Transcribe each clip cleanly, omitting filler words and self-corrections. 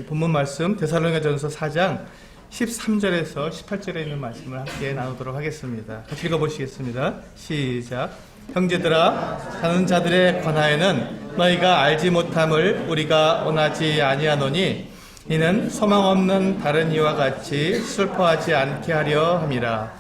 본문 말씀 데살로니가전서 4장 13절에서 18절에 있는 말씀을 함께 나누도록 하겠습니다. 같이 읽어보시겠습니다. 시작. 형제들아, 사는 자들에 관하여는 너희가 알지 못함을 우리가 원하지 아니하노니 이는 소망 없는 다른 이와 같이 슬퍼하지 않게 하려 함이라.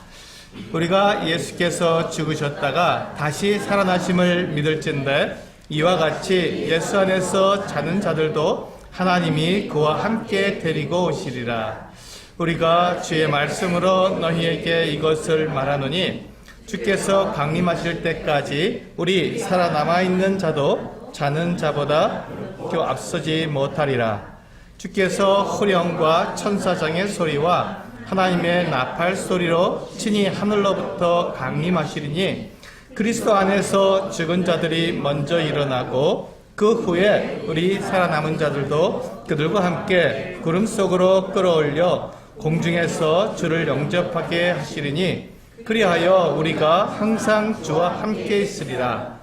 우리가 예수께서 죽으셨다가 다시 살아나심을 믿을진대 이와 같이 예수 안에서 자는 자들도 하나님이 그와 함께 데리고 오시리라. 우리가 주의 말씀으로 너희에게 이것을 말하노니 주께서 강림하실 때까지 우리 살아남아 있는 자도 자는 자보다 앞서지 못하리라. 주께서 호령과 천사장의 소리와 하나님의 나팔 소리로 친히 하늘로부터 강림하시리니 그리스도 안에서 죽은 자들이 먼저 일어나고 그 후에 우리 살아남은 자들도 그들과 함께 구름 속으로 끌어올려 공중에서 주를 영접하게 하시리니 그리하여 우리가 항상 주와 함께 있으리라.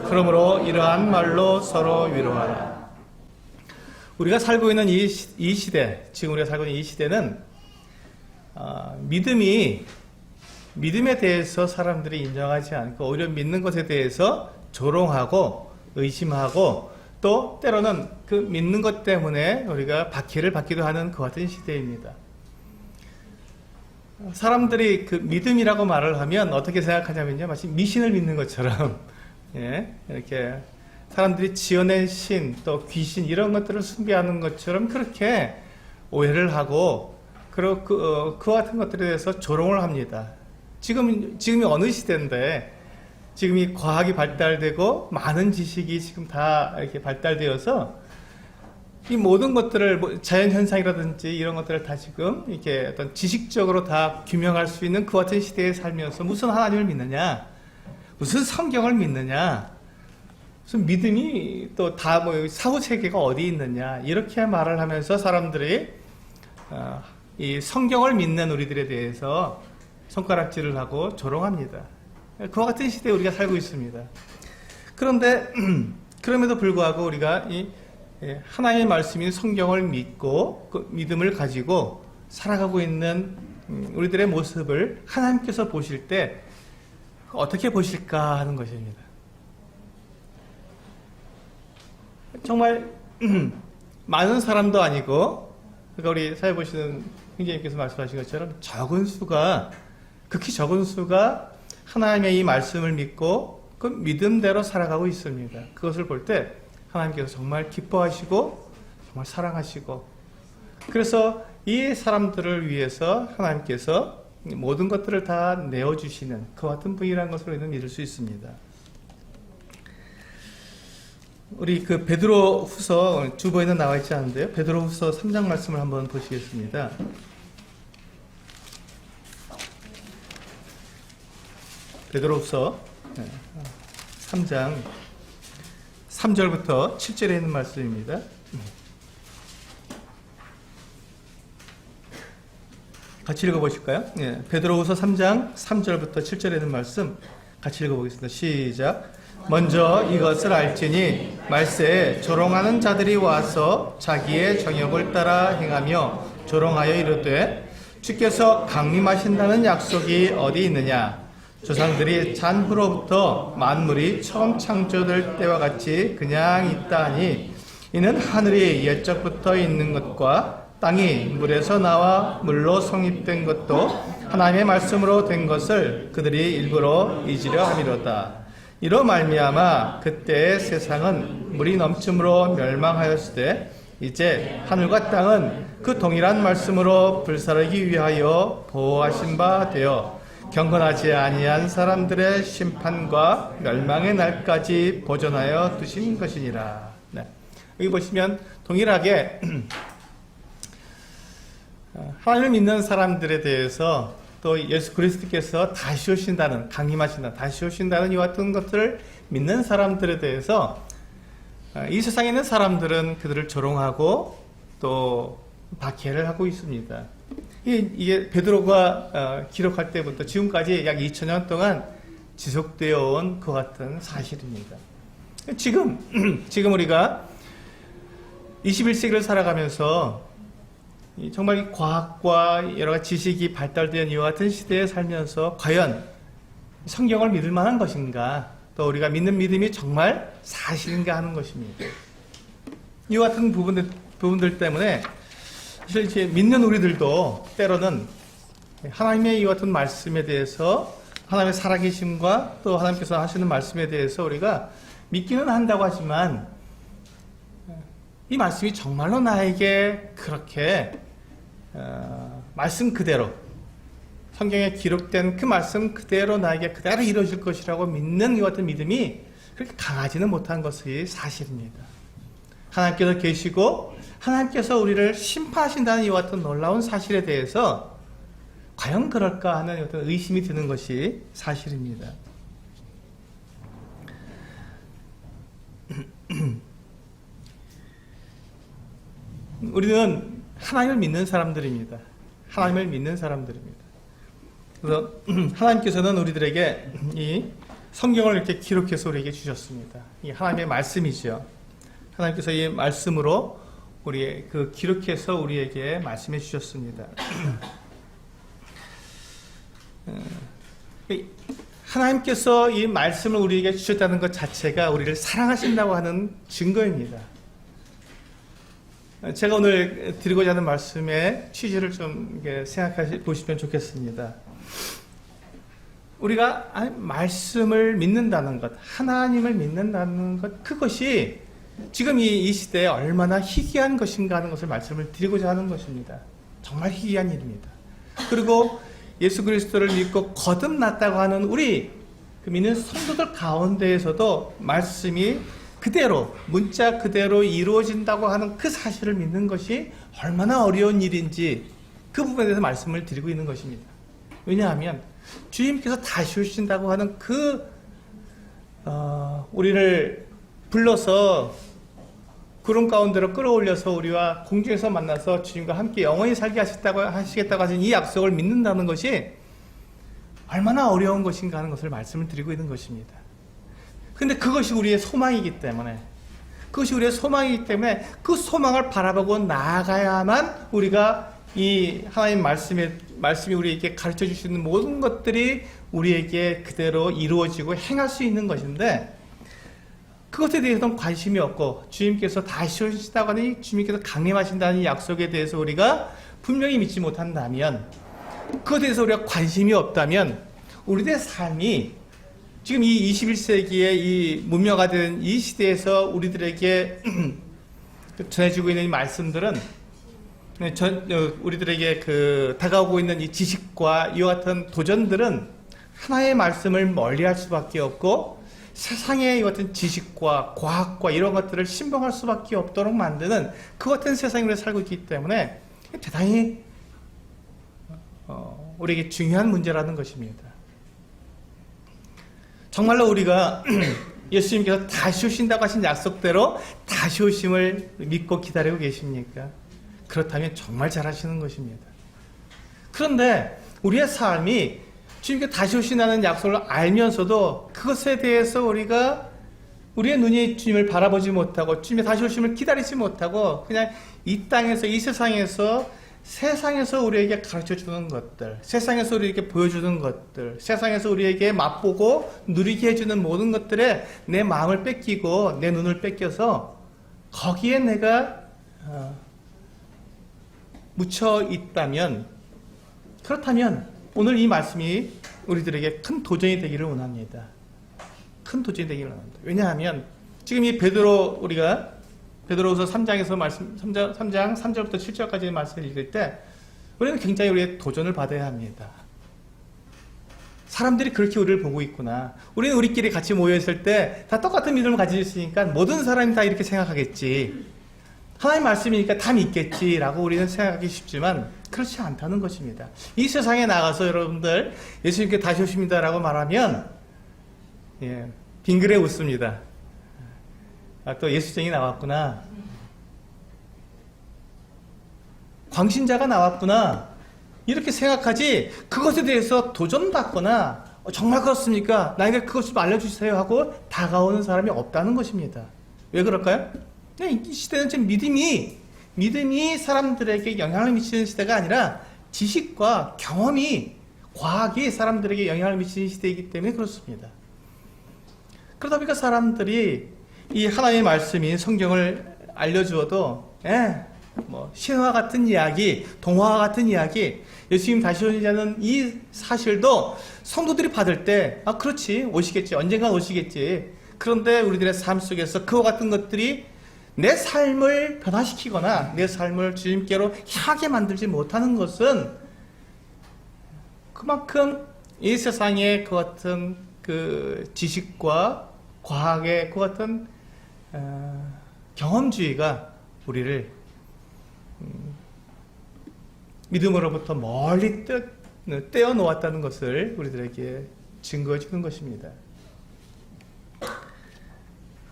그러므로 이러한 말로 서로 위로하라. 우리가 살고 있는 이 시대, 지금 우리가 살고 있는 이 시대는 믿음에 대해서 사람들이 인정하지 않고 오히려 믿는 것에 대해서 조롱하고 의심하고 또 때로는 그 믿는 것 때문에 우리가 박해를 받기도 하는 그 같은 시대입니다. 사람들이 그 믿음이라고 말을 하면 어떻게 생각하냐면요, 마치 미신을 믿는 것처럼 이렇게 사람들이 지어낸 신 또 귀신 이런 것들을 숭배하는 것처럼 그렇게 오해를 하고 그 같은 것들에 대해서 조롱을 합니다. 지금이 어느 시대인데 지금이 과학이 발달되고 많은 지식이 지금 다 이렇게 발달되어서 이 모든 것들을 자연 현상이라든지 이런 것들을 다 지금 이렇게 어떤 지식적으로 다 규명할 수 있는 그 같은 시대에 살면서 무슨 하나님을 믿느냐, 무슨 성경을 믿느냐, 무슨 믿음이 또 다 사후 세계가 어디 있느냐 이렇게 말을 하면서 사람들이 이 성경을 믿는 우리들에 대해서 손가락질을 하고 조롱합니다. 그와 같은 시대에 우리가 살고 있습니다. 그런데 그럼에도 불구하고 우리가 이 하나님의 말씀인 성경을 믿고 그 믿음을 가지고 살아가고 있는 우리들의 모습을 하나님께서 보실 때 어떻게 보실까 하는 것입니다. 정말 많은 사람도 아니고, 그러니까 우리 사회 보시는 형제님께서 말씀하신 것처럼 극히 적은 수가 하나님의 이 말씀을 믿고 그 믿음대로 살아가고 있습니다. 그것을 볼 때 하나님께서 정말 기뻐하시고 정말 사랑하시고, 그래서 이 사람들을 위해서 하나님께서 모든 것들을 다 내어주시는 그 같은 분이라는 것을 우리는 믿을 수 있습니다. 우리 그 베드로 후서 주보에는 나와 있지 않은데요, 베드로 후서 3장 말씀을 한번 보시겠습니다. 베드로 후서 3장 3절부터 7절에 있는 말씀입니다. 같이 읽어보실까요? 베드로 후서 3장 3절부터 7절에 있는 말씀 같이 읽어보겠습니다. 시작. 먼저 이것을 알지니 말세에 조롱하는 자들이 와서 자기의 정욕을 따라 행하며 조롱하여 이르되 주께서 강림하신다는 약속이 어디 있느냐? 조상들이 잔 후로부터 만물이 처음 창조될 때와 같이 그냥 있다 하니 이는 하늘이 옛적부터 있는 것과 땅이 물에서 나와 물로 성립된 것도 하나님의 말씀으로 된 것을 그들이 일부러 잊으려 함이로다. 이로 말미암아 그때의 세상은 물이 넘침으로 멸망하였으되 이제 하늘과 땅은 그 동일한 말씀으로 불사르기 위하여 보호하신 바 되어 경건하지 아니한 사람들의 심판과 멸망의 날까지 보존하여 두신 것이니라. 여기 보시면 동일하게 하나님을 믿는 사람들에 대해서 또 예수 그리스도께서 다시 오신다는, 강림하신다, 다시 오신다는 이와 같은 것들을 믿는 사람들에 대해서 이 세상에 있는 사람들은 그들을 조롱하고 또 박해를 하고 있습니다. 이게 베드로가 기록할 때부터 지금까지 약 2000년 동안 지속되어 온 그 같은 사실입니다. 지금 우리가 21세기를 살아가면서 정말 이 과학과 여러 가지 지식이 발달된 이와 같은 시대에 살면서 과연 성경을 믿을 만한 것인가, 또 우리가 믿는 믿음이 정말 사실인가 하는 것입니다. 이와 같은 부분들 때문에 사실 이제 믿는 우리들도 때로는 하나님의 이와 같은 말씀에 대해서, 하나님의 살아계심과 또 하나님께서 하시는 말씀에 대해서 우리가 믿기는 한다고 하지만 이 말씀이 정말로 나에게 그렇게 말씀 그대로, 성경에 기록된 그 말씀 그대로 나에게 그대로 이루어질 것이라고 믿는 이와 같은 믿음이 그렇게 강하지는 못한 것이 사실입니다. 하나님께서 계시고 하나님께서 우리를 심판하신다는 이와 같은 놀라운 사실에 대해서 과연 그럴까 하는 어떤 의심이 드는 것이 사실입니다. 우리는 하나님을 믿는 사람들입니다. 하나님을 믿는 사람들입니다. 그래서 하나님께서는 우리들에게 이 성경을 이렇게 기록해서 우리에게 주셨습니다. 이 하나님의 말씀이죠. 하나님께서 이 말씀으로 기록해서 우리에게 말씀해 주셨습니다. 하나님께서 이 말씀을 우리에게 주셨다는 것 자체가 우리를 사랑하신다고 하는 증거입니다. 제가 오늘 드리고자 하는 말씀의 취지를 좀 생각해 보시면 좋겠습니다. 우리가 말씀을 믿는다는 것, 하나님을 믿는다는 것, 그것이 지금 이 시대에 얼마나 희귀한 것인가 하는 것을 말씀을 드리고자 하는 것입니다. 정말 희귀한 일입니다. 그리고 예수 그리스도를 믿고 거듭났다고 하는 우리 그 믿는 성도들 가운데에서도 말씀이 그대로, 문자 그대로 이루어진다고 하는 그 사실을 믿는 것이 얼마나 어려운 일인지 그 부분에 대해서 말씀을 드리고 있는 것입니다. 왜냐하면 주님께서 다시 오신다고 하는 우리를 불러서 구름 가운데로 끌어올려서 우리와 공중에서 만나서 주님과 함께 영원히 살게 하시겠다고 하신 이 약속을 믿는다는 것이 얼마나 어려운 것인가 하는 것을 말씀을 드리고 있는 것입니다. 근데 그것이 우리의 소망이기 때문에, 그 소망을 바라보고 나아가야만 우리가 이 하나님 말씀이 우리에게 가르쳐 주시는 모든 것들이 우리에게 그대로 이루어지고 행할 수 있는 것인데, 그것에 대해서는 관심이 없고 주님께서 다시 오신다고 하니 주님께서 강림하신다는 약속에 대해서 우리가 분명히 믿지 못한다면, 그것에 대해서 우리가 관심이 없다면 우리들의 삶이 지금 이 21세기의 이 문명화된 이 시대에서 우리들에게 전해지고 있는 이 말씀들은 우리들에게 다가오고 있는 이 지식과 이와 같은 도전들은 하나의 말씀을 멀리할 수밖에 없고 세상의 이 같은 지식과 과학과 이런 것들을 신봉할 수밖에 없도록 만드는 그 같은 세상에 살고 있기 때문에 대단히 우리에게 중요한 문제라는 것입니다. 정말로 우리가 예수님께서 다시 오신다고 하신 약속대로 다시 오심을 믿고 기다리고 계십니까? 그렇다면 정말 잘하시는 것입니다. 그런데 우리의 삶이 주님께서 다시 오신다는 약속을 알면서도 그것에 대해서 우리의 눈이 주님을 바라보지 못하고 주님의 다시 오심을 기다리지 못하고 그냥 이 땅에서, 이 세상에서 우리에게 가르쳐 주는 것들, 세상에서 우리에게 보여주는 것들, 세상에서 우리에게 맛보고 누리게 해주는 모든 것들에 내 마음을 뺏기고 내 눈을 뺏겨서 거기에 내가 묻혀 있다면, 그렇다면 오늘 이 말씀이 우리들에게 큰 도전이 되기를 원합니다. 큰 도전이 되기를 원합니다. 왜냐하면 지금 이 베드로후서 3장에서 3장 3절부터 7절까지의 말씀을 읽을 때 우리는 굉장히 우리의 도전을 받아야 합니다. 사람들이 그렇게 우리를 보고 있구나. 우리는 우리끼리 같이 모여있을 때 다 똑같은 믿음을 가지고 있으니까 모든 사람이 다 이렇게 생각하겠지. 하나님 말씀이니까 다 믿겠지라고 우리는 생각하기 쉽지만 그렇지 않다는 것입니다. 이 세상에 나가서 여러분들 예수님께 다시 오십니다라고 말하면 빙그레 웃습니다. 또 예수쟁이 나왔구나. 광신자가 나왔구나. 이렇게 생각하지 그것에 대해서 도전받거나 정말 그렇습니까? 나에게 그것 좀 알려주세요 하고 다가오는 사람이 없다는 것입니다. 왜 그럴까요? 이 시대는 지금 믿음이 사람들에게 영향을 미치는 시대가 아니라 지식과 경험이, 과학이 사람들에게 영향을 미치는 시대이기 때문에 그렇습니다. 그러다 보니까 사람들이 이 하나님의 말씀인 성경을 알려주어도 신화 같은 이야기, 동화 같은 이야기, 예수님 다시 오시자는 이 사실도 성도들이 받을 때 그렇지, 오시겠지, 언젠간 오시겠지. 그런데 우리들의 삶 속에서 그와 같은 것들이 내 삶을 변화시키거나 내 삶을 주님께로 향하게 만들지 못하는 것은 그만큼 이 세상의 그 같은 그 지식과 과학의 그 같은 경험주의가 우리를 믿음으로부터 멀리 떼어 놓았다는 것을 우리들에게 증거해 주는 것입니다.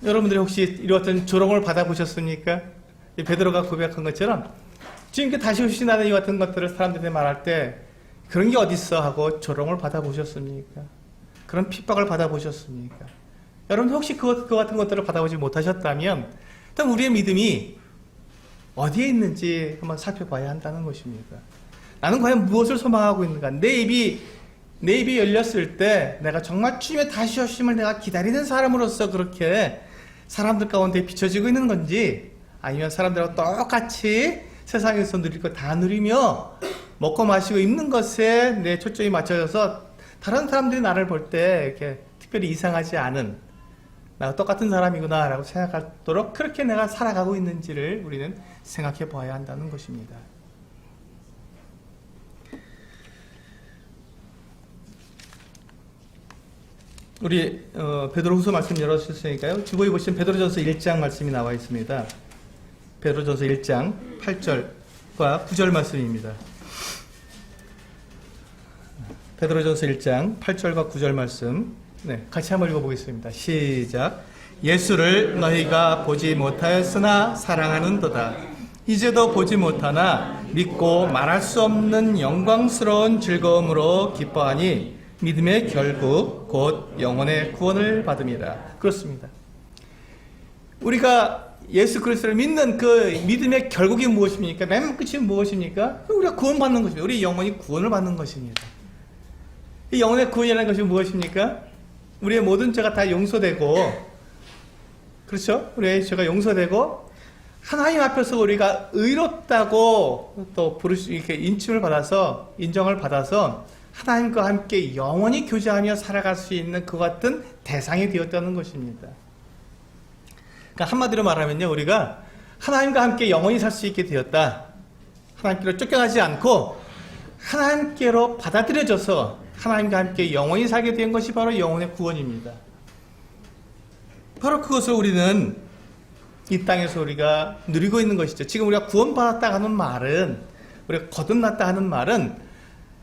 여러분들이 혹시 이런 조롱을 받아보셨습니까? 베드로가 고백한 것처럼 주님께 다시 오시나는 이 같은 것들을 사람들이 말할 때 그런 게 어딨어 하고 조롱을 받아보셨습니까? 그런 핍박을 받아보셨습니까? 여러분 혹시 그 같은 것들을 받아보지 못하셨다면 일단 우리의 믿음이 어디에 있는지 한번 살펴봐야 한다는 것입니다. 나는 과연 무엇을 소망하고 있는가? 내 입이 열렸을 때 내가 정말 주님의 다시 오심을 내가 기다리는 사람으로서 그렇게 사람들 가운데 비춰지고 있는 건지, 아니면 사람들하고 똑같이 세상에서 누릴 거 다 누리며 먹고 마시고 입는 것에 내 초점이 맞춰져서 다른 사람들이 나를 볼 때 이렇게 특별히 이상하지 않은, 나와 똑같은 사람이구나 라고 생각하도록 그렇게 내가 살아가고 있는지를 우리는 생각해 봐야 한다는 것입니다. 우리 베드로후서 말씀 열어주셨으니까요. 주보에 보시면 베드로전서 1장 말씀이 나와 있습니다. 베드로전서 1장 8절과 9절 말씀입니다. 베드로전서 1장 8절과 9절 말씀, 같이 한번 읽어보겠습니다. 시작. 예수를 너희가 보지 못하였으나 사랑하는도다. 이제도 보지 못하나 믿고 말할 수 없는 영광스러운 즐거움으로 기뻐하니 믿음의 결국 곧 영혼의 구원을 받음이라. 그렇습니다. 우리가 예수 그리스도를 믿는 그 믿음의 결국이 무엇입니까? 맨 끝이 무엇입니까? 우리가 구원받는 것입니다. 우리 영혼이 구원을 받는 것입니다. 이 영혼의 구원이라는 것이 무엇입니까? 우리의 모든 죄가 다 용서되고, 그렇죠? 우리의 죄가 용서되고 하나님 앞에서 우리가 의롭다고 또 이렇게 인칭을 받아서, 인정을 받아서 하나님과 함께 영원히 교제하며 살아갈 수 있는 그 같은 대상이 되었다는 것입니다. 그러니까 한마디로 말하면요, 우리가 하나님과 함께 영원히 살 수 있게 되었다. 하나님께로 쫓겨나지 않고 하나님께로 받아들여져서 하나님과 함께 영원히 살게 된 것이 바로 영혼의 구원입니다. 바로 그것을 우리는 이 땅에서 우리가 누리고 있는 것이죠. 지금 우리가 구원받았다 하는 말은, 우리가 거듭났다 하는 말은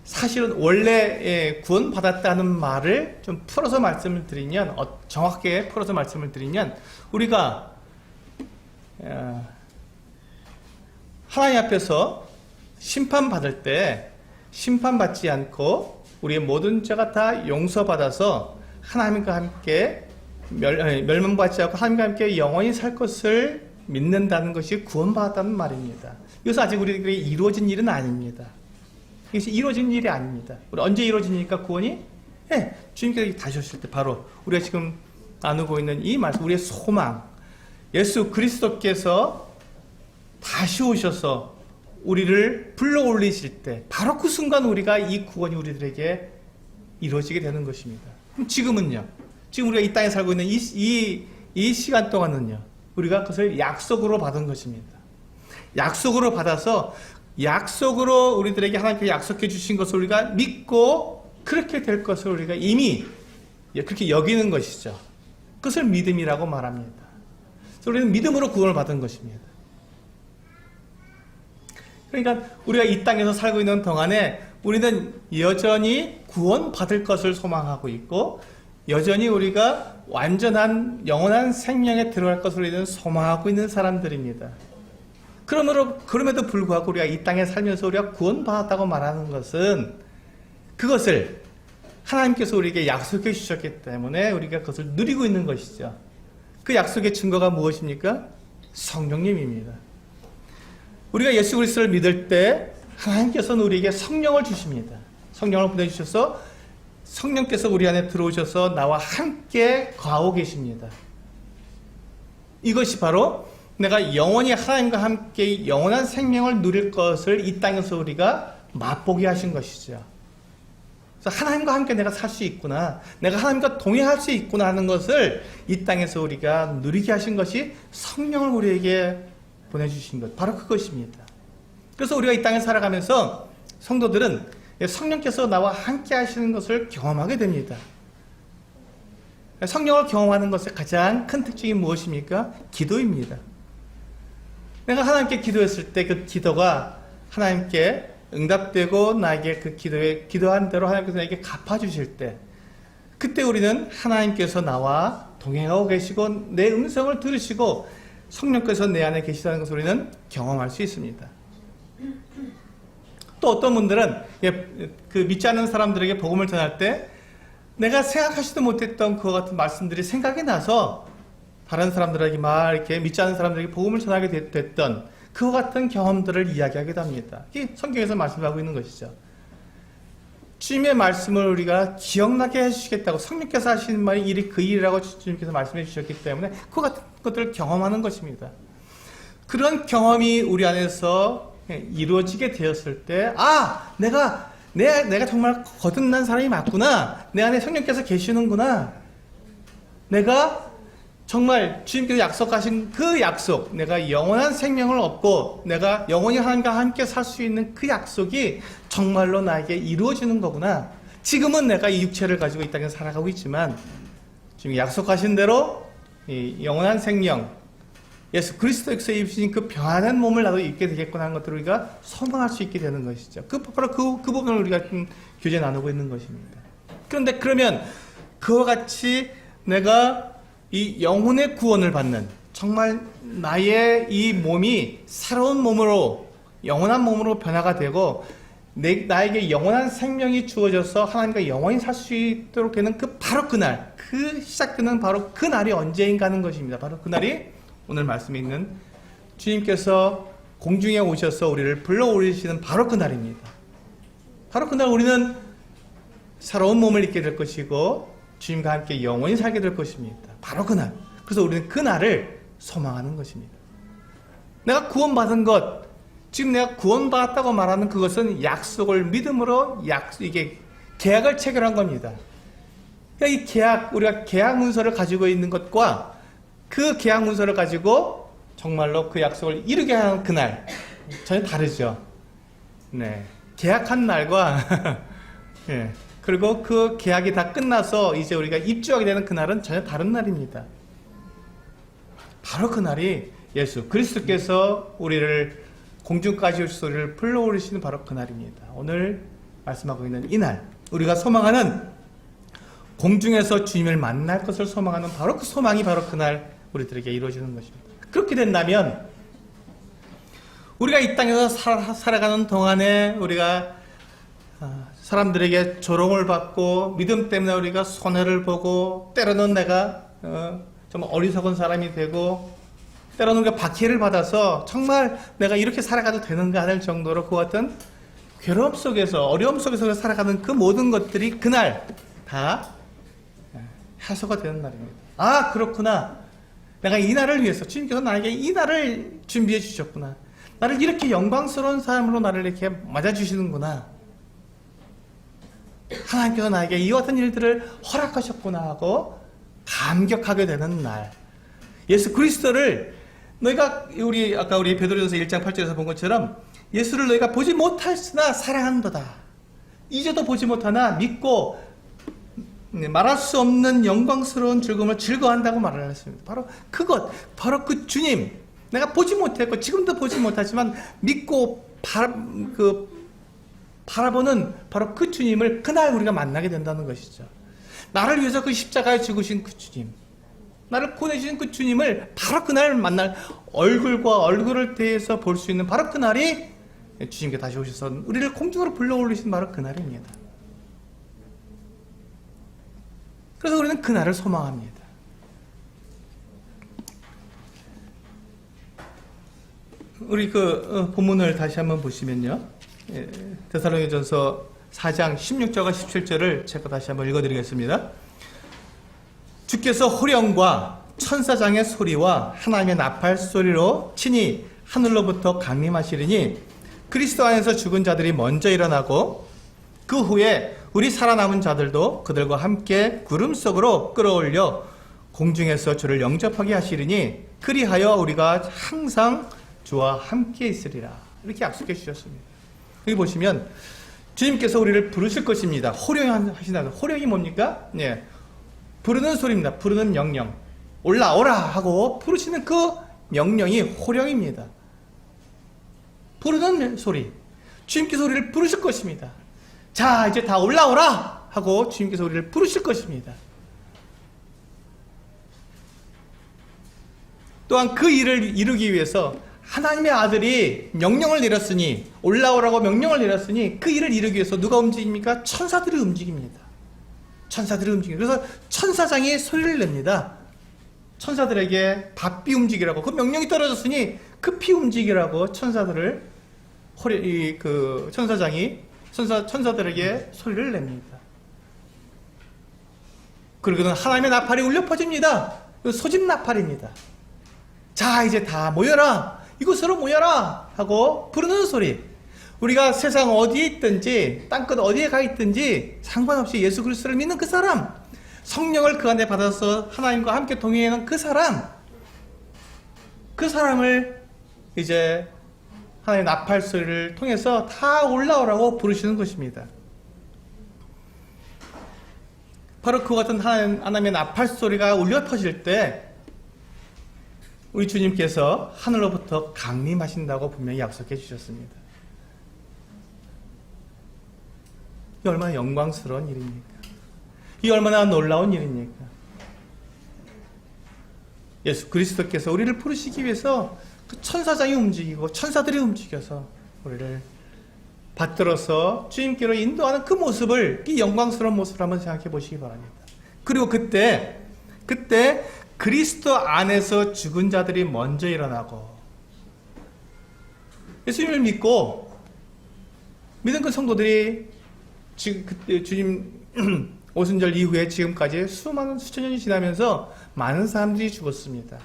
사실은 원래 구원받았다 하는 말을 좀 풀어서 말씀을 드리면, 정확하게 풀어서 말씀을 드리면, 우리가 하나님 앞에서 심판받을 때 심판받지 않고 우리의 모든 죄가 다 용서받아서 하나님과 함께 멸망받지 않고 하나님과 함께 영원히 살 것을 믿는다는 것이 구원받았다는 말입니다. 이것은 아직 우리에게 이루어진 일은 아닙니다. 이것이 이루어진 일이 아닙니다. 우리 언제 이루어지니까 구원이? 주님께서 다시 오실 때, 바로 우리가 지금 나누고 있는 이 말씀, 우리의 소망, 예수 그리스도께서 다시 오셔서 우리를 불러 올리실 때, 바로 그 순간 우리가 이 구원이 우리들에게 이루어지게 되는 것입니다. 그럼 지금은요? 지금 우리가 이 땅에 살고 있는 이 시간 동안은요, 우리가 그것을 약속으로 받은 것입니다. 약속으로 받아서, 약속으로 우리들에게 하나님께서 약속해 주신 것을 우리가 믿고 그렇게 될 것을 우리가 이미 그렇게 여기는 것이죠. 그것을 믿음이라고 말합니다. 그래서 우리는 믿음으로 구원을 받은 것입니다. 그러니까 우리가 이 땅에서 살고 있는 동안에 우리는 여전히 구원받을 것을 소망하고 있고, 여전히 우리가 완전한 영원한 생명에 들어갈 것을 우리는 소망하고 있는 사람들입니다. 그럼에도 불구하고 우리가 이 땅에 살면서 우리가 구원받았다고 말하는 것은, 그것을 하나님께서 우리에게 약속해 주셨기 때문에 우리가 그것을 누리고 있는 것이죠. 그 약속의 증거가 무엇입니까? 성령님입니다. 우리가 예수 그리스도를 믿을 때 하나님께서는 우리에게 성령을 주십니다. 성령을 보내주셔서 성령께서 우리 안에 들어오셔서 나와 함께 거하고 계십니다. 이것이 바로 내가 영원히 하나님과 함께 영원한 생명을 누릴 것을 이 땅에서 우리가 맛보게 하신 것이죠. 그래서 하나님과 함께 내가 살 수 있구나, 내가 하나님과 동행할 수 있구나 하는 것을 이 땅에서 우리가 누리게 하신 것이 성령을 우리에게 보내주신 것, 바로 그것입니다. 그래서 우리가 이 땅에 살아가면서 성도들은 성령께서 나와 함께 하시는 것을 경험하게 됩니다. 성령을 경험하는 것의 가장 큰 특징이 무엇입니까? 기도입니다. 내가 하나님께 기도했을 때 그 기도가 하나님께 응답되고 나에게 그 기도한 대로 하나님께서 나에게 갚아주실 때, 그때 우리는 하나님께서 나와 동행하고 계시고 내 음성을 들으시고 성령께서 내 안에 계시다는 것을 우리는 경험할 수 있습니다. 또 어떤 분들은 그 믿지 않는 사람들에게 복음을 전할 때 내가 생각하지도 못했던 그와 같은 말씀들이 생각이 나서 다른 사람들에게 이렇게 믿지 않는 사람들에게 복음을 전하게 됐던 그와 같은 경험들을 이야기하기도 합니다. 이게 성경에서 말씀하고 있는 것이죠. 주님의 말씀을 우리가 기억나게 해주시겠다고, 성령께서 하시는 말이 일이 그 일이라고 주님께서 말씀해 주셨기 때문에 그와 같은 것들을 경험하는 것입니다. 그런 경험이 우리 안에서 이루어지게 되었을 때, 내가 정말 거듭난 사람이 맞구나, 내 안에 성령께서 계시는구나, 내가 정말 주님께서 약속하신 그 약속, 내가 영원한 생명을 얻고 내가 영원히 하나님과 함께 살 수 있는 그 약속이 정말로 나에게 이루어지는 거구나. 지금은 내가 이 육체를 가지고 이 땅에 살아가고 있지만 주님이 약속하신 대로 이 영원한 생명, 예수 그리스도께서 입으신 그 평안한 몸을 나도 입게 되겠구나 하는 것들을 우리가 소망할 수 있게 되는 것이죠. 바로 그 부분을 우리가 교제 나누고 있는 것입니다. 그런데 그러면 그와 같이 내가 이 영혼의 구원을 받는, 정말 나의 이 몸이 새로운 몸으로, 영원한 몸으로 변화가 되고 나에게 영원한 생명이 주어져서 하나님과 영원히 살 수 있도록 되는 바로 그날, 시작되는 바로 그 날이 언제인가 하는 것입니다. 바로 그날이 오늘 말씀에 있는 주님께서 공중에 오셔서 우리를 불러오시는 바로 그 날입니다. 바로 그날 우리는 새로운 몸을 입게 될 것이고 주님과 함께 영원히 살게 될 것입니다. 바로 그날. 그래서 우리는 그 날을 소망하는 것입니다. 내가 구원받은 것, 지금 내가 구원받았다고 말하는 그것은 약속을 믿음으로 이게 계약을 체결한 겁니다. 그러니까 이 계약, 우리가 계약 문서를 가지고 있는 것과 그 계약 문서를 가지고 정말로 그 약속을 이루게 하는 그날 전혀 다르죠. 네, 계약한 날과 예. 그리고 그 계약이 다 끝나서 이제 우리가 입주하게 되는 그날은 전혀 다른 날입니다. 바로 그날이 예수 그리스도께서 우리를 공중까지 오셔서 우리를 불러오시는 바로 그날입니다. 오늘 말씀하고 있는 이날, 우리가 소망하는 공중에서 주님을 만날 것을 소망하는 바로 그 소망이 바로 그날 우리들에게 이루어지는 것입니다. 그렇게 된다면 우리가 이 땅에서 살아가는 동안에 우리가 사람들에게 조롱을 받고 믿음 때문에 우리가 손해를 보고 때로는 내가 좀 어리석은 사람이 되고 때로는 우리가 박해를 받아서 정말 내가 이렇게 살아가도 되는가 하는 정도로 그 같은 괴로움 속에서 어려움 속에서 살아가는 그 모든 것들이 그날 다 해소가 되는 날입니다. 그렇구나. 내가 이 날을 위해서 주님께서 나에게 이 날을 준비해 주셨구나. 나를 이렇게 영광스러운 삶으로 나를 이렇게 맞아주시는구나. 하나님께서 나에게 이와 같은 일들을 허락하셨구나 하고 감격하게 되는 날. 예수 그리스도를 너희가 아까 우리 베드로전서 1장 8절에서 본 것처럼 예수를 너희가 보지 못하였으나 사랑한도다. 이제도 보지 못하나 믿고 말할 수 없는 영광스러운 즐거움을 즐거워한다고 말을 했습니다. 바로 그것, 바로 그 주님, 내가 보지 못했고 지금도 보지 못하지만 믿고 바라보는 바로 그 주님을 그날 우리가 만나게 된다는 것이죠. 나를 위해서 그 십자가에 죽으신 그 주님, 나를 구원해주신 그 주님을 바로 그날 만날, 얼굴과 얼굴을 대해서 볼 수 있는 바로 그날이 주님께 다시 오셔서 우리를 공중으로 불러올리신 바로 그날입니다. 그래서 우리는 그날을 소망합니다. 우리 본문을 다시 한번 보시면요. 데살로니가전서 4장 16절과 17절을 제가 다시 한번 읽어드리겠습니다. 주께서 호령과 천사장의 소리와 하나님의 나팔 소리로 친히 하늘로부터 강림하시리니 그리스도 안에서 죽은 자들이 먼저 일어나고 그 후에 우리 살아남은 자들도 그들과 함께 구름 속으로 끌어올려 공중에서 주를 영접하게 하시리니 그리하여 우리가 항상 주와 함께 있으리라. 이렇게 약속해 주셨습니다. 여기 보시면 주님께서 우리를 부르실 것입니다. 호령하신다. 호령이 뭡니까? 네, 부르는 소리입니다. 부르는 명령. 올라오라 하고 부르시는 그 명령이 호령입니다. 부르는 소리. 주님께서 우리를 부르실 것입니다. 자, 이제 다 올라오라 하고 주님께서 우리를 부르실 것입니다. 또한 그 일을 이루기 위해서 하나님의 아들이 명령을 내렸으니, 올라오라고 명령을 내렸으니 그 일을 이루기 위해서 누가 움직입니까? 천사들이 움직입니다. 천사들이 움직입니다. 그래서 천사장이 소리를 nep니다. 천사들에게 바삐 움직이라고, 그 명령이 떨어졌으니 급히 움직이라고 천사들을 천사들에게 소리를 냅니다. 그리고는 하나님의 나팔이 울려 퍼집니다. 소집 나팔입니다. 자, 이제 다 모여라, 이곳으로 모여라 하고 부르는 소리. 우리가 세상 어디에 있든지 땅끝 어디에 가 있든지 상관없이 예수 그리스도를 믿는 그 사람, 성령을 그 안에 받아서 하나님과 함께 동행하는 그 사람을 이제 하나님의 나팔 소리를 통해서 다 올라오라고 부르시는 것입니다. 바로 그 같은 하나님의 나팔 소리가 울려 퍼질 때 우리 주님께서 하늘로부터 강림하신다고 분명히 약속해 주셨습니다. 이 얼마나 영광스러운 일입니까? 이 얼마나 놀라운 일입니까? 예수 그리스도께서 우리를 부르시기 위해서 그 천사장이 움직이고 천사들이 움직여서 우리를 받들어서 주님께로 인도하는 그 모습을, 이 영광스러운 모습을 한번 생각해 보시기 바랍니다. 그리고 그때 그리스도 안에서 죽은 자들이 먼저 일어나고, 예수님을 믿고 믿은 그 성도들이 주님 오순절 이후에 지금까지 수천 년이 지나면서 많은 사람들이 죽었습니다.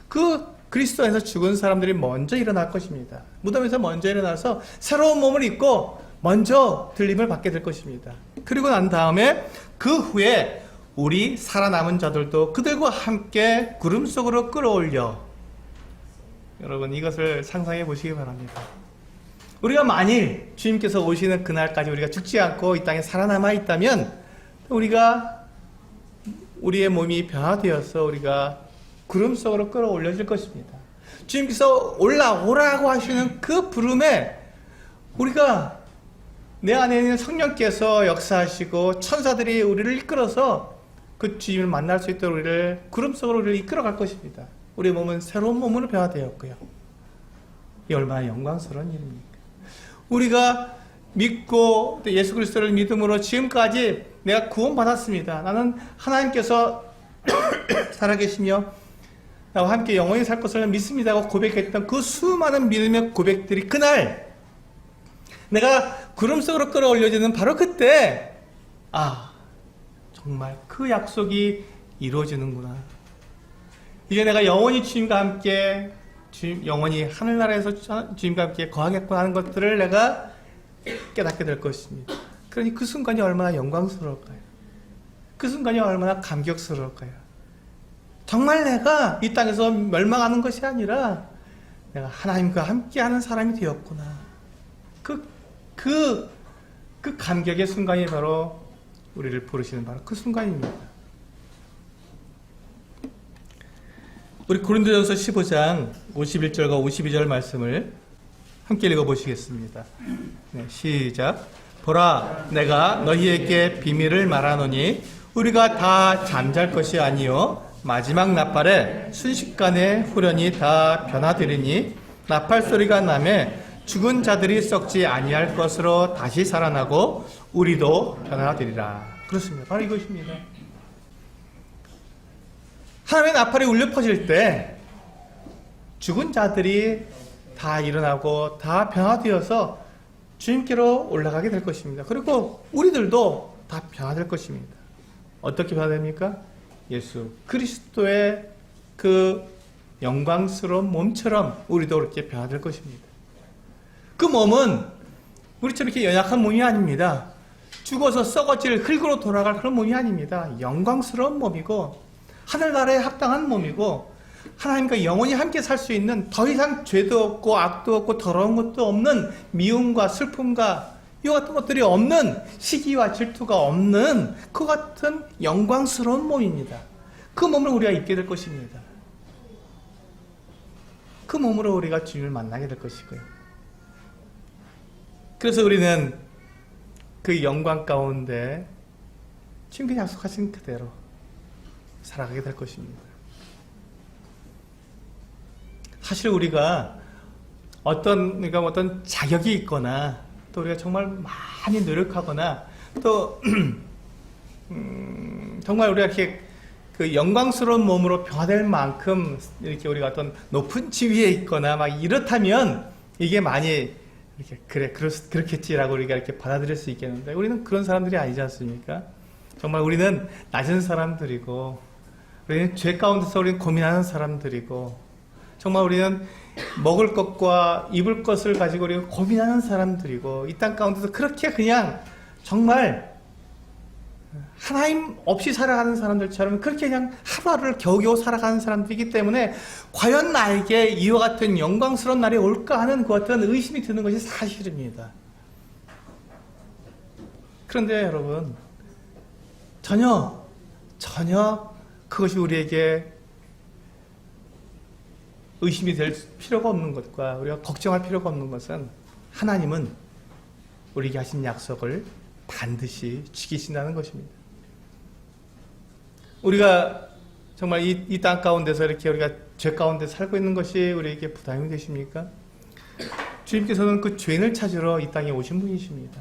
그 그리스도 안에서 죽은 사람들이 먼저 일어날 것입니다. 무덤에서 먼저 일어나서 새로운 몸을 입고 먼저 들림을 받게 될 것입니다. 그리고 난 다음에 그 후에 우리 살아남은 자들도 그들과 함께 구름 속으로 끌어올려, 여러분 이것을 상상해 보시기 바랍니다. 우리가 만일 주님께서 오시는 그날까지 우리가 죽지 않고 이 땅에 살아남아 있다면 우리의 몸이 변화되어서 우리가 구름 속으로 끌어올려질 것입니다. 주님께서 올라오라고 하시는 그 부름에 우리가, 내 안에 있는 성령께서 역사하시고 천사들이 우리를 이끌어서 그 주님을 만날 수 있도록 우리를 구름 속으로 우리를 이끌어갈 것입니다. 우리의 몸은 새로운 몸으로 변화되었고요. 이 얼마나 영광스러운 일입니까? 우리가 믿고 또 예수 그리스도를 믿음으로 지금까지 내가 구원받았습니다. 나는 하나님께서 살아계시며 나와 함께 영원히 살 것을 믿습니다 하고 고백했던 그 수많은 믿음의 고백들이 그날 내가 구름 속으로 끌어올려지는 바로 그때, 정말 그 약속이 이루어지는구나. 이제 내가 영원히 주님과 함께 영원히 하늘나라에서 주님과 함께 거하겠구나 하는 것들을 내가 깨닫게 될 것입니다. 그러니 그 순간이 얼마나 영광스러울까요? 그 순간이 얼마나 감격스러울까요? 정말 내가 이 땅에서 멸망하는 것이 아니라 내가 하나님과 함께하는 사람이 되었구나. 그 감격의 순간이 바로 우리를 부르시는 바로 그 순간입니다. 우리 고린도전서 15장 51절과 52절 말씀을 함께 읽어보시겠습니다. 네, 시작. 보라, 내가 너희에게 비밀을 말하노니 우리가 다 잠잘 것이 아니요 마지막 나팔에 순식간에 후련히 다 변화되리니 나팔 소리가 나매 죽은 자들이 썩지 아니할 것으로 다시 살아나고 우리도 변화되리라. 그렇습니다. 바로 이것입니다. 하나님의 나팔이 울려 퍼질 때 죽은 자들이 다 일어나고 다 변화되어서 주님께로 올라가게 될 것입니다. 그리고 우리들도 다 변화될 것입니다. 어떻게 변화됩니까? 예수 그리스도의 그 영광스러운 몸처럼 우리도 그렇게 변화될 것입니다. 그 몸은 우리처럼 이렇게 연약한 몸이 아닙니다. 죽어서 썩어질 흙으로 돌아갈 그런 몸이 아닙니다. 영광스러운 몸이고 하늘나라에 합당한 몸이고 하나님과 영원히 함께 살 수 있는 더 이상 죄도 없고 악도 없고 더러운 것도 없는 미움과 슬픔과 이와 같은 것들이 없는 시기와 질투가 없는 그 같은 영광스러운 몸입니다. 그 몸을 우리가 입게 될 것입니다. 그 몸으로 우리가 주님을 만나게 될 것이고요. 그래서 우리는 그 영광 가운데 주님께 약속하신 그대로 살아가게 될 것입니다. 사실 우리가 어떤 자격이 있거나 또 우리가 정말 많이 노력하거나 또 정말 우리가 이렇게 그 영광스러운 몸으로 변화될 만큼 이렇게 우리가 어떤 높은 지위에 있거나 막 이렇다면 이게 많이 이렇게 그렇겠지라고 우리가 이렇게 받아들일 수 있겠는데 우리는 그런 사람들이 아니지 않습니까? 정말 우리는 낮은 사람들이고 우리는 죄 가운데서 우리는 고민하는 사람들이고 정말 우리는 먹을 것과 입을 것을 가지고 우리가 고민하는 사람들이고 이 땅 가운데서 그렇게 그냥 정말 하나님 없이 살아가는 사람들처럼 그렇게 그냥 하루하루를 겨우겨우 살아가는 사람들이기 때문에 과연 나에게 이와 같은 영광스러운 날이 올까 하는 그 같은 의심이 드는 것이 사실입니다. 그런데 여러분 전혀 그것이 우리에게 의심이 될 필요가 없는 것과 우리가 걱정할 필요가 없는 것은 하나님은 우리에게 하신 약속을 반드시 지키신다는 것입니다. 우리가 정말 이 땅 가운데서 이렇게 우리가 죄 가운데 살고 있는 것이 우리에게 부담이 되십니까? 주님께서는 그 죄인을 찾으러 이 땅에 오신 분이십니다.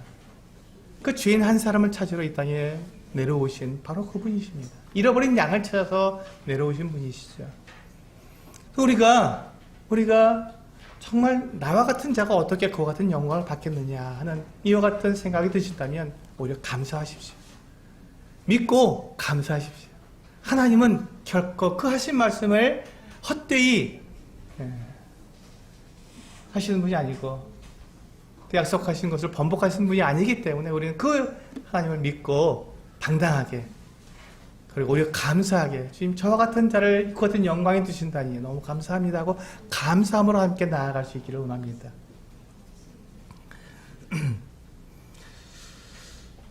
그 죄인 한 사람을 찾으러 이 땅에 내려오신 바로 그분이십니다. 잃어버린 양을 찾아서 내려오신 분이시죠. 우리가 정말 나와 같은 자가 어떻게 그와 같은 영광을 받겠느냐 하는 이와 같은 생각이 드신다면 오히려 감사하십시오. 믿고 감사하십시오. 하나님은 결코 그 하신 말씀을 헛되이 하시는 분이 아니고 그 약속하신 것을 번복하시는 분이 아니기 때문에 우리는 그 하나님을 믿고 당당하게 그리고 오히려 감사하게 주님 저와 같은 자를 그 같은 영광에 두신다니 너무 감사합니다 하고 감사함으로 함께 나아갈 수 있기를 원합니다.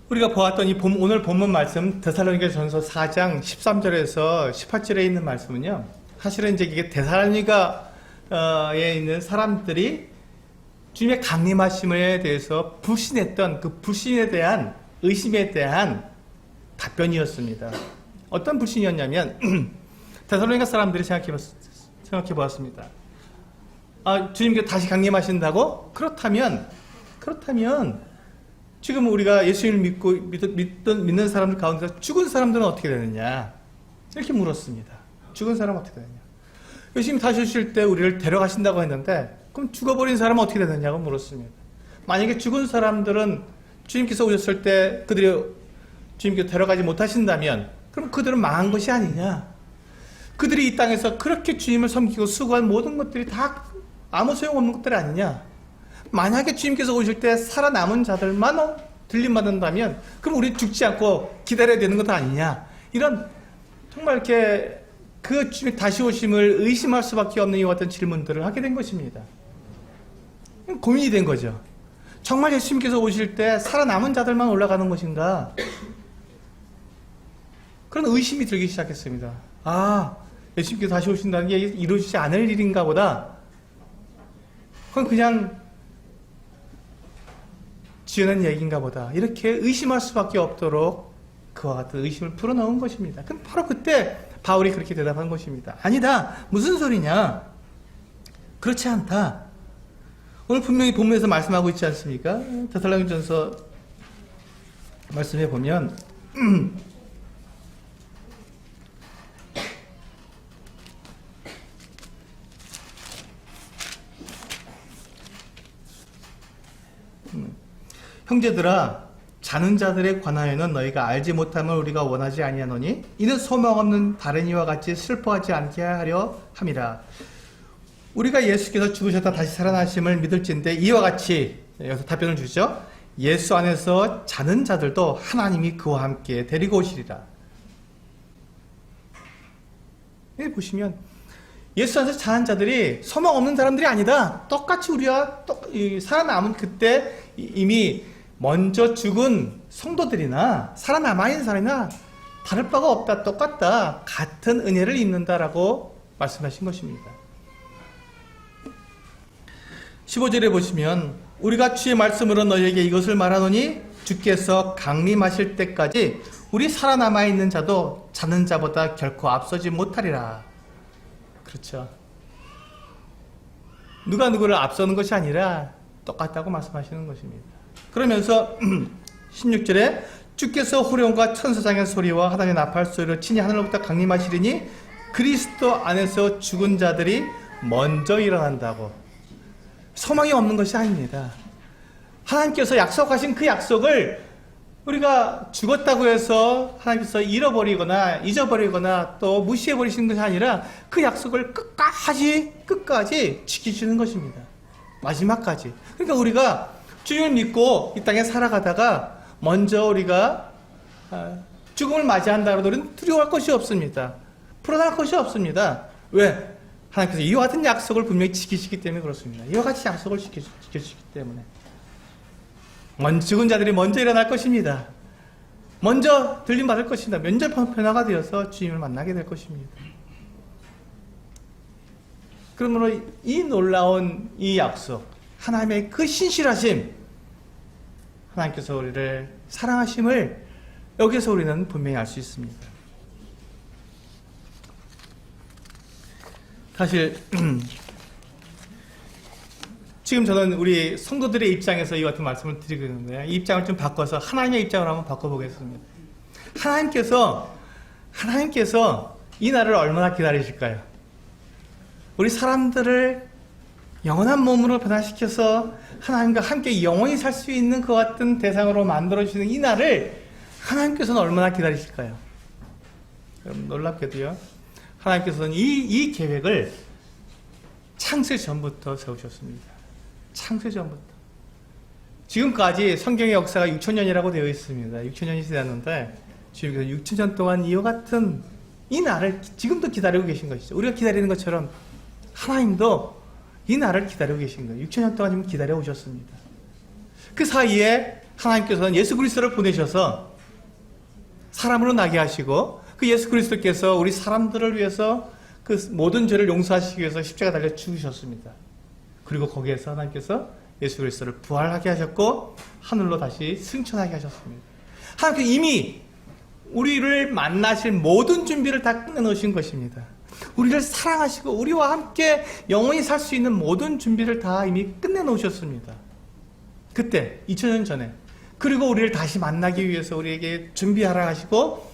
우리가 보았던 오늘 본문 말씀 데살로니가전서 4장 13절에서 18절에 있는 말씀은요. 사실은 이제 이게 데살로니가에 있는 사람들이 주님의 강림하심에 대해서 불신했던 그 불신에 대한 의심에 대한 답변이었습니다. 어떤 불신이었냐면 데살로니가 사람들이 생각해 보았습니다. 주님께서 다시 강림하신다고? 그렇다면 지금 우리가 예수님을 믿는 사람들 가운데서 죽은 사람들은 어떻게 되느냐? 이렇게 물었습니다. 죽은 사람은 어떻게 되느냐? 예수님이 다시 오실 때 우리를 데려가신다고 했는데 그럼 죽어버린 사람은 어떻게 되느냐고 물었습니다. 만약에 죽은 사람들은 주님께서 오셨을 때 그들이 주님께서 데려가지 못하신다면 그럼 그들은 망한 것이 아니냐? 그들이 이 땅에서 그렇게 주님을 섬기고 수고한 모든 것들이 다 아무 소용없는 것들 아니냐? 만약에 주님께서 오실 때 살아남은 자들만 들림받는다면 그럼 우리 죽지 않고 기다려야 되는 것 아니냐? 이런 정말 이렇게 그 주님 다시 오심을 의심할 수밖에 없는 이와 같은 질문들을 하게 된 것입니다. 고민이 된 거죠. 정말 예수님께서 오실 때 살아남은 자들만 올라가는 것인가? 그런 의심이 들기 시작했습니다. 예수님께서 다시 오신다는 게 이루어지지 않을 일인가 보다. 그건 그냥 지어낸 얘기인가 보다. 이렇게 의심할 수밖에 없도록 그와 같은 의심을 풀어넣은 것입니다. 그럼 바로 그때 바울이 그렇게 대답한 것입니다. 아니다. 무슨 소리냐? 그렇지 않다. 오늘 분명히 본문에서 말씀하고 있지 않습니까? 데살로니가전서 말씀해 보면 형제들아 자는 자들에 관하여는 너희가 알지 못함을 우리가 원하지 아니하노니 이는 소망 없는 다른 이와 같이 슬퍼하지 않게 하려 함이라. 우리가 예수께서 죽으셨다 다시 살아나심을 믿을진데 이와 같이 여기서 답변을 주죠. 예수 안에서 자는 자들도 하나님이 그와 함께 데리고 오시리라. 여기 보시면 예수 안에서 자는 자들이 소망 없는 사람들이 아니다. 똑같이 우리와 살아남은 그때 이미 먼저 죽은 성도들이나 살아남아있는 사람이나 다를 바가 없다. 똑같다. 같은 은혜를 입는다라고 말씀하신 것입니다. 15절에 보시면 우리가 주의 말씀으로 너희에게 이것을 말하노니 주께서 강림하실 때까지 우리 살아남아있는 자도 자는 자보다 결코 앞서지 못하리라. 그렇죠. 누가 누구를 앞서는 것이 아니라 똑같다고 말씀하시는 것입니다. 그러면서 16절에 주께서 호령과 천사장의 소리와 하나님의 나팔 소리로 친히 하늘로부터 강림하시리니 그리스도 안에서 죽은 자들이 먼저 일어난다고. 소망이 없는 것이 아닙니다. 하나님께서 약속하신 그 약속을 우리가 죽었다고 해서 하나님께서 잃어버리거나 잊어버리거나 또 무시해버리시는 것이 아니라 그 약속을 끝까지 지키시는 것입니다. 마지막까지. 그러니까 우리가 주님을 믿고 이 땅에 살아가다가 먼저 우리가 죽음을 맞이한다고 우리는 두려워할 것이 없습니다. 불안할 것이 없습니다. 왜? 하나님께서 이와 같은 약속을 분명히 지키시기 때문에 그렇습니다. 이와 같이 약속을 지키시기 때문에 죽은 자들이 먼저 일어날 것입니다. 먼저 들림받을 것입니다. 면접 변화가 되어서 주님을 만나게 될 것입니다. 그러므로 이 놀라운 이 약속, 하나님의 그 신실하심, 하나님께서 우리를 사랑하심을 여기서 우리는 분명히 알 수 있습니다. 사실 지금 저는 우리 성도들의 입장에서 이 같은 말씀을 드리고 있는데 이 입장을 좀 바꿔서 하나님의 입장을 한번 바꿔보겠습니다. 하나님께서 이 날을 얼마나 기다리실까요? 우리 사람들을 영원한 몸으로 변화시켜서 하나님과 함께 영원히 살 수 있는 그 같은 대상으로 만들어주시는 이 날을 하나님께서는 얼마나 기다리실까요? 여러분 놀랍게도요. 하나님께서는 이 계획을 창세 전부터 세우셨습니다. 창세 전부터. 지금까지 성경의 역사가 6,000년이라고 되어 있습니다. 6,000년이 지났는데 주님께서 6,000년 동안 이와 같은 이 날을 지금도 기다리고 계신 것이죠. 우리가 기다리는 것처럼 하나님도 이 날을 기다리고 계신 거예요. 6,000년 동안 지금 기다려 오셨습니다. 그 사이에 하나님께서는 예수 그리스도를 보내셔서 사람으로 나게 하시고 그 예수 그리스도께서 우리 사람들을 위해서 그 모든 죄를 용서하시기 위해서 십자가 달려 죽으셨습니다. 그리고 거기에서 하나님께서 예수 그리스도를 부활하게 하셨고 하늘로 다시 승천하게 하셨습니다. 하나님께서 이미 우리를 만나실 모든 준비를 다 끝내놓으신 것입니다. 우리를 사랑하시고 우리와 함께 영원히 살 수 있는 모든 준비를 다 이미 끝내놓으셨습니다. 그때 2000년 전에. 그리고 우리를 다시 만나기 위해서 우리에게 준비하라 하시고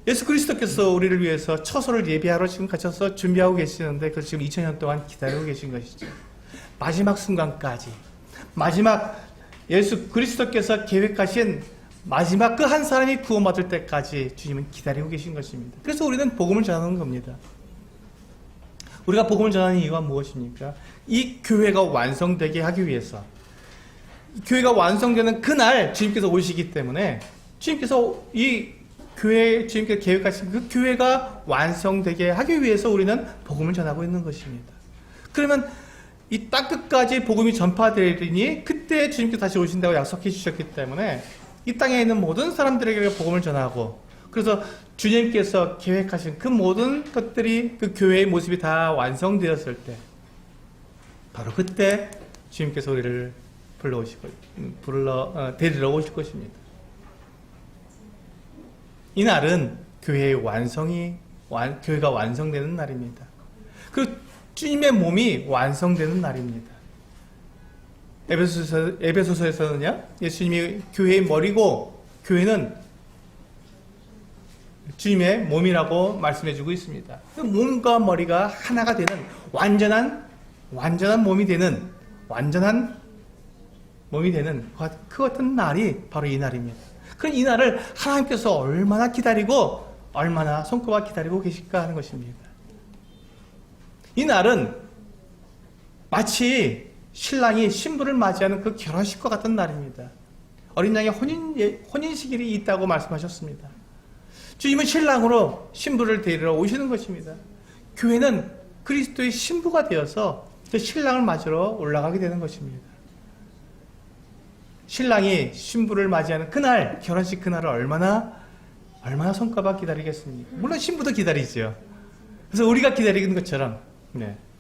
예수 그리스도께서 우리를 위해서 처소를 예비하러 지금 갇혀서 준비하고 계시는데 그래서 지금 2000년 동안 기다리고 계신 것이죠. 마지막 순간까지 마지막 예수 그리스도께서 계획하신 마지막 그 한 사람이 구원받을 때까지 주님은 기다리고 계신 것입니다. 그래서 우리는 복음을 전하는 겁니다. 우리가 복음을 전하는 이유가 무엇입니까? 이 교회가 완성되게 하기 위해서 교회가 완성되는 그날 주님께서 오시기 때문에 주님께서 이 교회 주님께서 계획하신 그 교회가 완성되게 하기 위해서 우리는 복음을 전하고 있는 것입니다. 그러면 이 땅끝까지 복음이 전파되리니 그때 주님께서 다시 오신다고 약속해 주셨기 때문에 이 땅에 있는 모든 사람들에게 복음을 전하고 그래서 주님께서 계획하신 그 모든 것들이 그 교회의 모습이 다 완성되었을 때 바로 그때 주님께서 우리를 데리러 오실 것입니다. 이 날은 교회의 교회가 완성되는 날입니다. 그 주님의 몸이 완성되는 날입니다. 에베소서에서는요, 예수님이 교회의 머리고 교회는 주님의 몸이라고 말씀해주고 있습니다. 그 몸과 머리가 하나가 되는 완전한 몸이 되는 완전한 몸이 되는 그 어떤 날이 바로 이 날입니다. 그럼 이 날을 하나님께서 얼마나 기다리고 얼마나 손꼽아 기다리고 계실까 하는 것입니다. 이 날은 마치 신랑이 신부를 맞이하는 그 결혼식과 같은 날입니다. 어린 양의 혼인식일이 있다고 말씀하셨습니다. 주님은 신랑으로 신부를 데리러 오시는 것입니다. 교회는 그리스도의 신부가 되어서 그 신랑을 맞으러 올라가게 되는 것입니다. 신랑이 신부를 맞이하는 그날, 결혼식 그날을 얼마나 손꼽아 기다리겠습니까? 물론 신부도 기다리죠. 그래서 우리가 기다리는 것처럼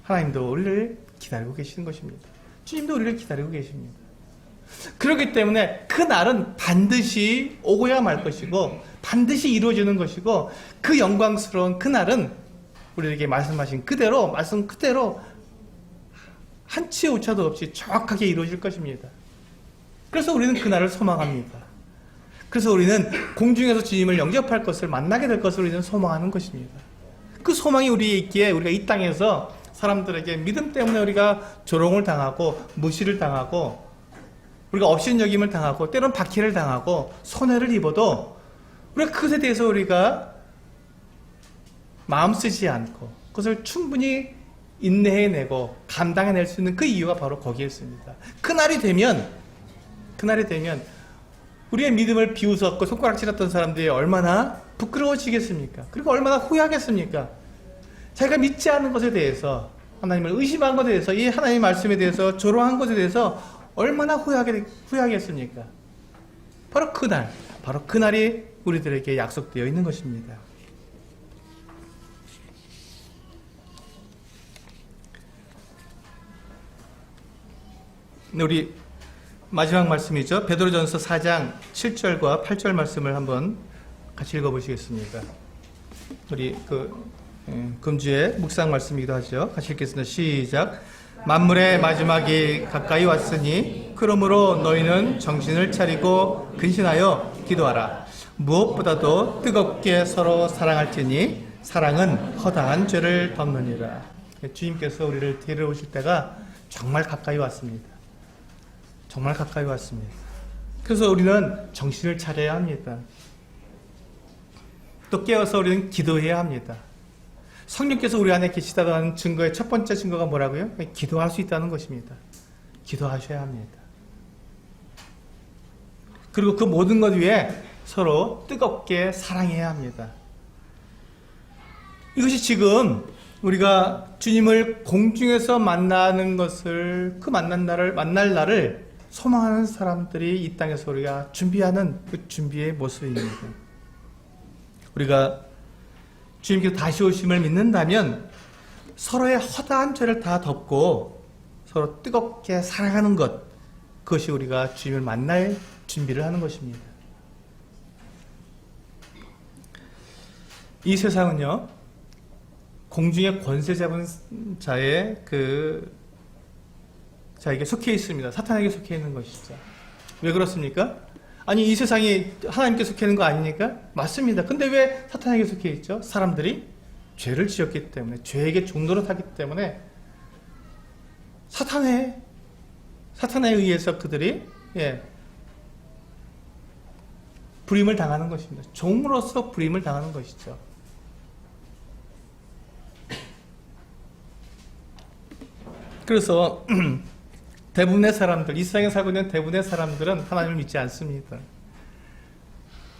하나님도 우리를 기다리고 계시는 것입니다. 주님도 우리를 기다리고 계십니다. 그렇기 때문에 그 날은 반드시 오고야 말 것이고 반드시 이루어지는 것이고 그 영광스러운 그 날은 우리에게 말씀하신 그대로 말씀 그대로 한치의 오차도 없이 정확하게 이루어질 것입니다. 그래서 우리는 그날을 소망합니다. 그래서 우리는 공중에서 주님을 영접할 것을 만나게 될 것을 우리는 소망하는 것입니다. 그 소망이 우리에 있기에 우리가 이 땅에서 사람들에게 믿음 때문에 우리가 조롱을 당하고 무시를 당하고 우리가 업신여김을 당하고 때로는 박해를 당하고 손해를 입어도 우리가 그것에 대해서 우리가 마음 쓰지 않고 그것을 충분히 인내해내고 감당해낼 수 있는 그 이유가 바로 거기에 있습니다. 그날이 되면 우리의 믿음을 비웃었고 손가락질했던 사람들이 얼마나 부끄러워지겠습니까? 그리고 얼마나 후회하겠습니까? 자기가 믿지 않는 것에 대해서 하나님을 의심한 것에 대해서 이 하나님의 말씀에 대해서 조롱한 것에 대해서 얼마나 후회하겠습니까? 바로 그날이 우리들에게 약속되어 있는 것입니다. 우리 마지막 말씀이죠. 베드로전서 4장 7절과 8절 말씀을 한번 같이 읽어보시겠습니다. 우리 금주의 묵상 말씀이기도 하죠. 같이 읽겠습니다. 시작. 만물의 마지막이 가까이 왔으니 그러므로 너희는 정신을 차리고 근신하여 기도하라. 무엇보다도 뜨겁게 서로 사랑할지니 사랑은 허다한 죄를 덮느니라. 주님께서 우리를 데려오실 때가 정말 가까이 왔습니다. 정말 가까이 왔습니다. 그래서 우리는 정신을 차려야 합니다. 또 깨어서 우리는 기도해야 합니다. 성령께서 우리 안에 계시다는 하는 증거의 첫 번째 증거가 뭐라고요? 기도할 수 있다는 것입니다. 기도하셔야 합니다. 그리고 그 모든 것 위에 서로 뜨겁게 사랑해야 합니다. 이것이 지금 우리가 주님을 공중에서 만나는 것을 만날 날을 소망하는 사람들이 이 땅에서 우리가 준비하는 그 준비의 모습입니다. 우리가 주님께서 다시 오심을 믿는다면 서로의 허다한 죄를 다 덮고 서로 뜨겁게 사랑하는 것, 그것이 우리가 주님을 만날 준비를 하는 것입니다. 이 세상은요, 공중의 권세 잡은 자의 자에게 속해 있습니다. 사탄에게 속해 있는 것이죠. 왜 그렇습니까? 아니, 이 세상이 하나님께 속해 있는 거 아닙니까? 맞습니다. 근데 왜 사탄에게 속해 있죠? 사람들이 죄를 지었기 때문에, 죄에게 종노릇하기 때문에 사탄에 의해서 그들이 불임을 당하는 것입니다. 종으로서 불임을 당하는 것이죠. 그래서 대부분의 사람들, 이 세상에 살고 있는 대부분의 사람들은 하나님을 믿지 않습니다.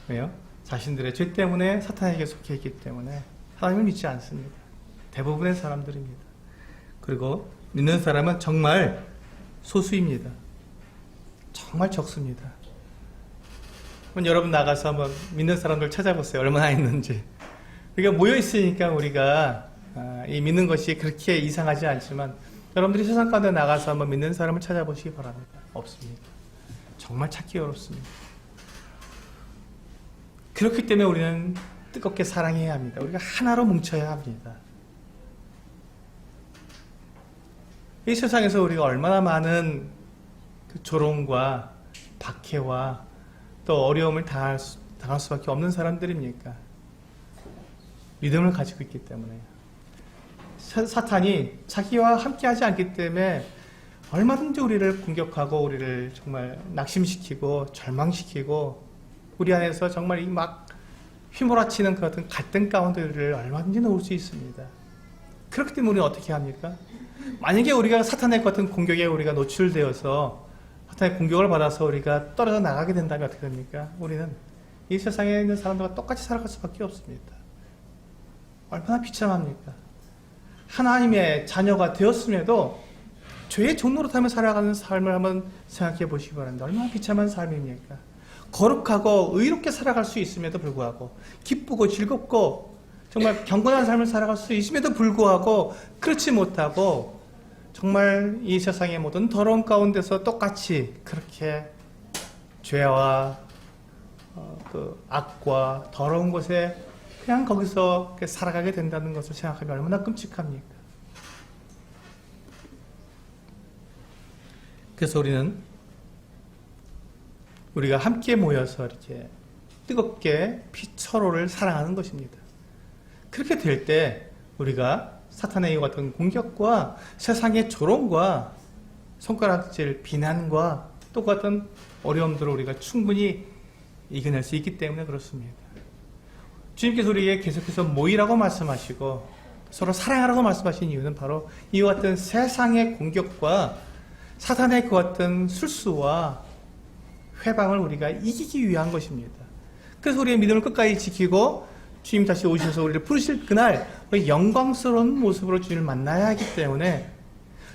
왜요? 자신들의 죄 때문에 사탄에게 속해 있기 때문에 하나님을 믿지 않습니다. 대부분의 사람들입니다. 그리고 믿는 사람은 정말 소수입니다. 정말 적습니다. 여러분 나가서 한번 믿는 사람들 찾아보세요. 얼마나 있는지. 우리가 모여 있으니까 우리가 이 믿는 것이 그렇게 이상하지 않지만 여러분들이 세상 가운데 나가서 한번 믿는 사람을 찾아보시기 바랍니다. 없습니다. 정말 찾기 어렵습니다. 그렇기 때문에 우리는 뜨겁게 사랑해야 합니다. 우리가 하나로 뭉쳐야 합니다. 이 세상에서 우리가 얼마나 많은 그 조롱과 박해와 또 어려움을 당할 수밖에 없는 사람들입니까? 믿음을 가지고 있기 때문에. 사탄이 자기와 함께하지 않기 때문에 얼마든지 우리를 공격하고 우리를 정말 낙심시키고 절망시키고 우리 안에서 정말 이 막 휘몰아치는 그 같은 갈등 가운데 우리를 얼마든지 놓을 수 있습니다. 그렇기 때문에 우리는 어떻게 합니까? 만약에 우리가 사탄의 같은 공격에 우리가 노출되어서 사탄의 공격을 받아서 우리가 떨어져 나가게 된다면 어떻게 됩니까? 우리는 이 세상에 있는 사람들과 똑같이 살아갈 수밖에 없습니다. 얼마나 비참합니까? 하나님의 자녀가 되었음에도 죄의 종노릇하며 살아가는 삶을 한번 생각해 보시기 바랍니다. 얼마나 비참한 삶입니까? 거룩하고 의롭게 살아갈 수 있음에도 불구하고 기쁘고 즐겁고 정말 경건한 삶을 살아갈 수 있음에도 불구하고 그렇지 못하고 정말 이 세상의 모든 더러운 가운데서 똑같이 그렇게 죄와 그 악과 더러운 곳에 그냥 거기서 살아가게 된다는 것을 생각하면 얼마나 끔찍합니까? 그래서 우리가 함께 모여서 이렇게 뜨겁게 서로를 사랑하는 것입니다. 그렇게 될 때 우리가 사탄의 이와 같은 공격과 세상의 조롱과 손가락질, 비난과 똑같은 어려움들을 우리가 충분히 이겨낼 수 있기 때문에 그렇습니다. 주님께서 우리에게 계속해서 모이라고 말씀하시고 서로 사랑하라고 말씀하신 이유는 바로 이와 같은 세상의 공격과 사탄의 그 같은 술수와 회방을 우리가 이기기 위한 것입니다. 그래서 우리의 믿음을 끝까지 지키고 주님 다시 오셔서 우리를 부르실 그날 우리 영광스러운 모습으로 주님을 만나야 하기 때문에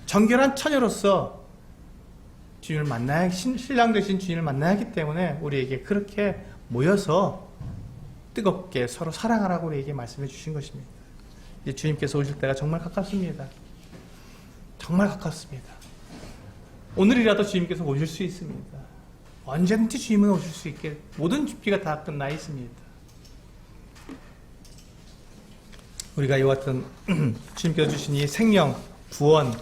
정결한 처녀로서 주님을 만나야, 신랑 되신 주님을 만나야 하기 때문에 우리에게 그렇게 모여서 뜨겁게 서로 사랑하라고 우리에게 말씀해 주신 것입니다. 이제 주님께서 오실 때가 정말 가깝습니다. 정말 가깝습니다. 오늘이라도 주님께서 오실 수 있습니다. 언제든지 주님은 오실 수 있게 모든 준비가 다 끝나 있습니다. 우리가 이와 같은 주님께서 주신 이 생명, 구원,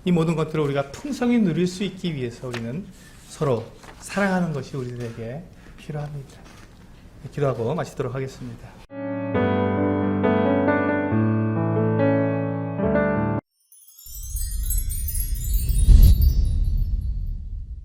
이 모든 것들을 우리가 풍성히 누릴 수 있기 위해서 우리는 서로 사랑하는 것이 우리들에게 필요합니다. 기도하고 마치도록 하겠습니다.